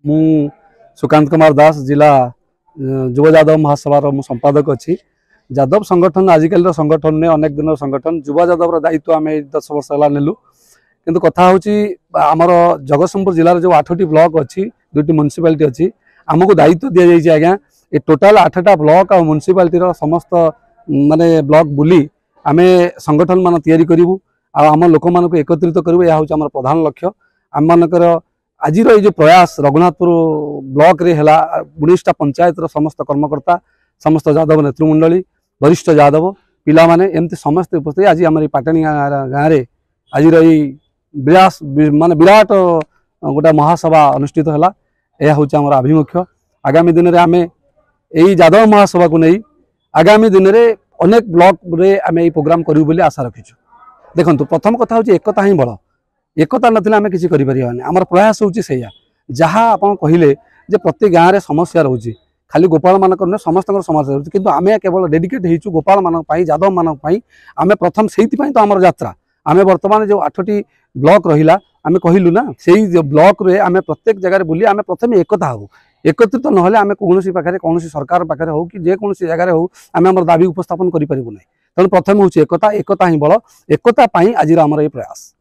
मु सुकांत कुमार दास जिला युव यादव महासभा मु संपादक अच्छी। यादव संगठन आजिकल संगठन ने अनेक दिन संगठन युवा यादव दायित्व आम 10 वर्ष है नेलु किंतु कथा हूँ आमर जगतसिंहपुर जिलार जो 8टी ब्लॉक अच्छी 2टी म्युनिसिपालिटी अच्छी आमको दायित्व दि जाइए आज्ञा ये टोटाल 8टा ब्लॉक आ म्युनिसिपालिटी समस्त माने ब्लॉक बुली आम संगठन मान तैयारी करूँ आम लोक मान एकत्रित करूँ यह हूँ प्रधान लक्ष्य आम मानकर आज ये प्रयास रघुनाथपुर ब्लॉक रे है 19टा पंचायत समस्त कर्मकर्ता समस्त यादव नेतृमंडली वरिष्ठ यादव पिला माने एमती समस्त उपस्थित आज आम पाटणी गाँव में आज विरास माने विराट गोटे महासभा अनुष्ठित है यह हूँ आम आभिमुख्य आगामी दिन में आम यही यादव महासभा को नहीं आगामी दिन में अनेक ब्लॉक रे आम ये प्रोग्राम करूँ बोली आशा रखीचु। देखो प्रथम कथा हूँ एकता ही बड़ एकता ना आम किसी करें आम प्रयास हूँ जहाँ आप कहले प्रत्येक गाँव में समस्या रोचे खाली गोपाल मान समस्त समस्या रोचे किंतु आम केवल डेडिकेट हो गोपाल मान यादव मान आम प्रथम से तो आम यात्रा आम बर्तमान जो 8टी ब्लॉक रहा आम कहलु ना से ब्लॉक रे आम प्रत्येक जगह बुली आम प्रथम एकता हूँ एकत्रित ना आम कौन पाखे कौन सरकार पाखे हो कि जेकोसी जगह हो आम आम दाबी उपस्थापन करूँ ना तेणु प्रथम हूँ एकता एकता ही बल एकता आज आमर ये प्रयास।